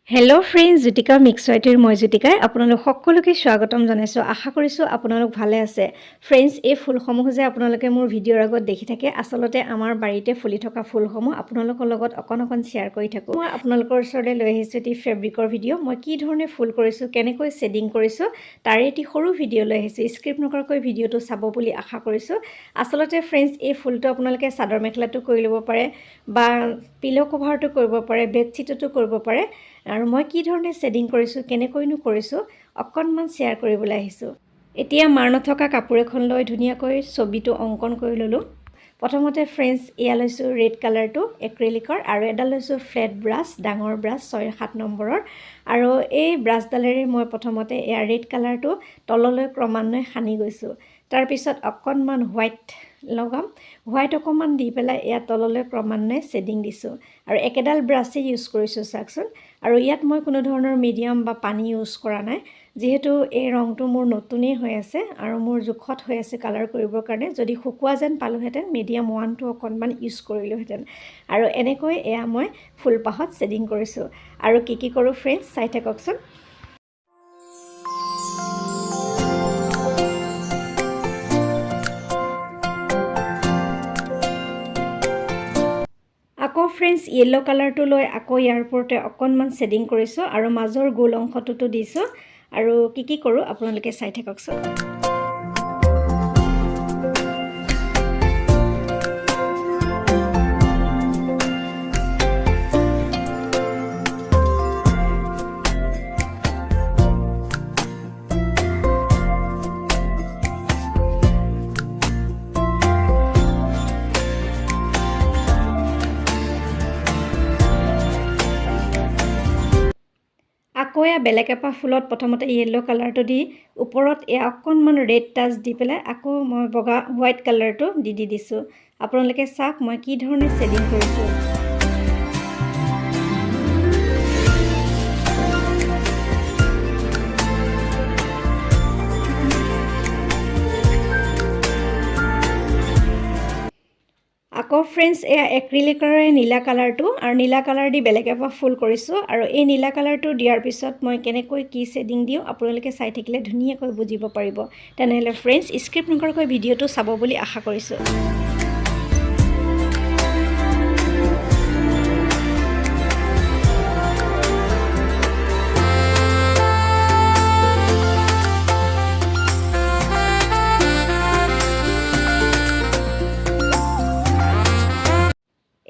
Hello' friends, jyotikamixyতৰ মই jyotikai আপোনালোক সকলোকে স্বাগতম জনাইছো। আশা কৰিছো আপোনালোক ভালে আছে। ফ্ৰেণ্ডছ, এই ফুলসমূহ যে আপোনালোকে মোৰ ভিডিঅ'ৰ আগত দেখি থাকে, আসলতে আমাৰ বাৰীতে ফুলি থকা ফুলসমূহ আপোনালোকৰ লগত অকণ শ্বেয়াৰ কৰি থাকো। মই আপোনালোকৰ ওচৰলৈ লৈ আহিছো এটি ফেব্ৰিকৰ ভিডিঅ'। মই কি ধৰণে ফুল কৰিছো, কেনেকৈ শেডিং কৰিছো তাৰে এটি সৰু ভিডিঅ' লৈ আহিছো। স্ক্ৰিপ্ট নকৰাকৈ ভিডিঅ'টো চাব বুলি আশা কৰিছো। আসলতে ফ্ৰেণ্ডছ, এই ফুলটো আপোনালোকে চাদৰ মেখেলাটো কৰি ল'ব পাৰে বা পিলো কভাৰটো কৰিব পাৰে, বেডশ্বীটতো কৰিব পাৰে। আৰু মই কি ধৰণে শেডিং কৰিছো, কেনেকৈনো কৰিছো অকণমান শ্বেয়াৰ কৰিবলৈ আহিছো। এতিয়া মাৰ নথকা কাপোৰ এখন লৈ ধুনীয়াকৈ ছবিটো অংকন কৰি ললো। প্ৰথমতে ফ্ৰেণ্ডছ, এয়া লৈছো ৰেড কালাৰটো এক্ৰিলিকৰ আৰু এডাল লৈছো ফ্লেট ব্ৰাছ, ডাঙৰ ব্ৰাছ 6-7 নম্বৰৰ। আৰু এই ব্ৰাছডালেৰে মই প্ৰথমতে এয়া ৰেড কালাৰটো তললৈ ক্ৰমান্বয়ে সানি গৈছো। তাৰ পিছত অকণমান হোৱাইট লগাম, হোৱাইট অকণমান দি পেলাই এয়া তললৈ ক্ৰমান্বয়ে শেডিং দিছো। আৰু একেডাল ব্ৰাছে ইউজ কৰিছো চাকচোন। আৰু ইয়াত মই কোনো ধৰণৰ মিডিয়াম বা পানী ইউজ কৰা নাই, যিহেতু এই ৰংটো মোৰ নতুনেই হৈ আছে আৰু মোৰ জোখত হৈ আছে কালাৰ কৰিবৰ কাৰণে। যদি শুকোৱা যেন পালোহেঁতেন মিডিয়াম 1টো অকণমান ইউজ কৰিলোহেঁতেন। আৰু এনেকৈ এয়া মই ফুলপাহত শেডিং কৰিছোঁ। আৰু কি কৰোঁ ফ্ৰেণ্ডছ, চাই থাককচোন। আকৌ ফ্ৰেণ্ডছ, য়েল্লো কালাৰটো লৈ আকৌ ইয়াৰ ওপৰতে অকণমান শেডিং কৰিছোঁ আৰু মাজৰ গোল অংশটোতো দিছোঁ। আৰু কি কৰোঁ আপোনালোকে চাই থাককচোন। আকৌ এয়া বেলেগ এপাহ ফুলত প্ৰথমতে য়েল্লো কালাৰটো দি ওপৰত এয়া অকণমান ৰেড টাচ দি পেলাই আকৌ মই বগা হোৱাইট কালাৰটো দি দিছোঁ। আপোনালোকে চাওক মই কি ধৰণে শেডিং কৰিছোঁ। আকৌ ফ্ৰেণ্ডছ, এয়া এক্ৰিলিকৰে নীলা কালাৰটো আৰু নীলা কালাৰ দি বেলেগ এপাহ ফুল কৰিছোঁ। আৰু এই নীলা কালাৰটো দিয়াৰ পিছত মই কেনেকৈ কি শেডিং দিওঁ আপোনালোকে চাই থাকিলে ধুনীয়াকৈ বুজিব পাৰিব। তেনেহ'লে ফ্ৰেণ্ডছ, স্ক্ৰিপ্ট নকৰাকৈ ভিডিঅ'টো চাব বুলি আশা কৰিছোঁ।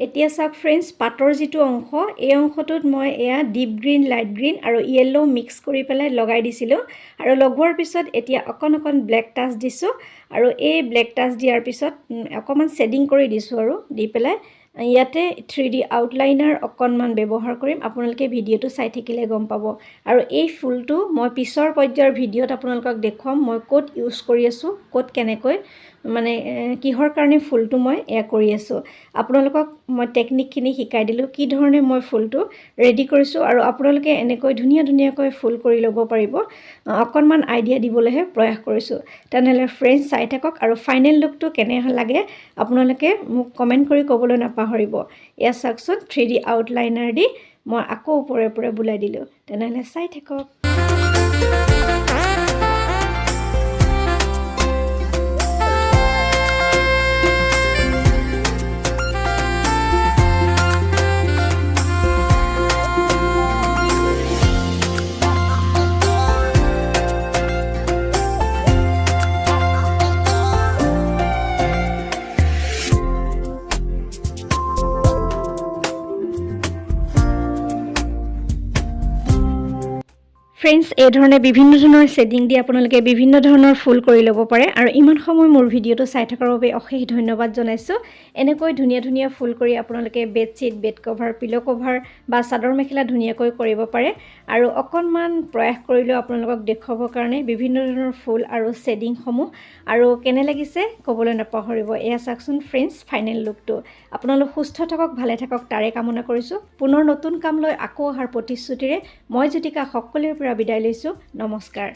এতিয়া চাওক ফ্ৰেণ্ডছ, পাতৰ যিটো অংশ, এই অংশটোত মই এয়া ডিপ গ্ৰীণ, লাইট গ্ৰীণ আৰু য়েল্লো মিক্স কৰি পেলাই লগাই দিছিলোঁ। আৰু লগোৱাৰ পিছত এতিয়া অকণ ব্লেক টাচ দিছোঁ। আৰু এই ব্লেক টাচ দিয়াৰ পিছত অকণমান শেডিং কৰি দিছোঁ আৰু দি পেলাই ইয়াতে 3D আউটলাইনাৰ অকণমান ব্যৱহাৰ কৰিম। আপোনালোকে ভিডিঅ'টো চাই থাকিলে গম পাব। আৰু এই ফুলটো মই পিছৰ পৰ্যায়ৰ ভিডিঅ'ত আপোনালোকক দেখুৱাম মই ক'ত ইউজ কৰি আছোঁ, ক'ত কেনেকৈ মানে কিহৰ কাৰণে ফুলটো মই এয়া কৰি আছোঁ। আপোনালোকক মই টেকনিকখিনি শিকাই দিলোঁ, কি ধৰণে মই ফুলটো ৰেডি কৰিছোঁ। আৰু আপোনালোকে এনেকৈ ধুনীয়াকৈ ফুল কৰি ল'ব পাৰিব। অকণমান আইডিয়া দিবলৈহে প্ৰয়াস কৰিছোঁ। তেনেহ'লে ফ্ৰেণ্ডছ, চাই থাকক আৰু ফাইনেল লুকটো কেনে লাগে আপোনালোকে মোক কমেণ্ট কৰি ক'বলৈ নাপাহৰিব। এয়া চাওকচোন, 3D আউটলাইনাৰ দি মই আকৌ ওপৰে বুলাই দিলোঁ। তেনেহ'লে চাই থাকক। ফ্ৰেণ্ডছ, এই ধৰণে বিভিন্ন ধৰণৰ শেডিং দি আপোনালোকে বিভিন্ন ধৰণৰ ফুল কৰি ল'ব পাৰে। আৰু ইমান সময় মোৰ ভিডিঅ'টো চাই থকাৰ বাবে অশেষ ধন্যবাদ জনাইছোঁ। এনেকৈ ধুনীয়া ফুল কৰি আপোনালোকে বেডশ্বীট, বেড কভাৰ, পিলো কভাৰ বা চাদৰ মেখেলা ধুনীয়াকৈ কৰিব পাৰে। আৰু অকণমান প্ৰয়াস কৰিলেও আপোনালোকক দেখুৱাবৰ কাৰণে বিভিন্ন ধৰণৰ ফুল আৰু শেডিংসমূহ। আৰু কেনে লাগিছে ক'বলৈ নাপাহৰিব। এয়া চাওকচোন ফ্ৰেণ্ডছ, ফাইনেল লুকটো। আপোনালোক সুস্থ থাকক, ভালে থাকক তাৰে কামনা কৰিছোঁ। পুনৰ নতুন কাম লৈ আকৌ অহাৰ প্ৰতিশ্ৰুতিৰে মই জ্যোতিকা সকলোৰে পৰা বিদায় লৈছোঁ। নমস্কাৰ।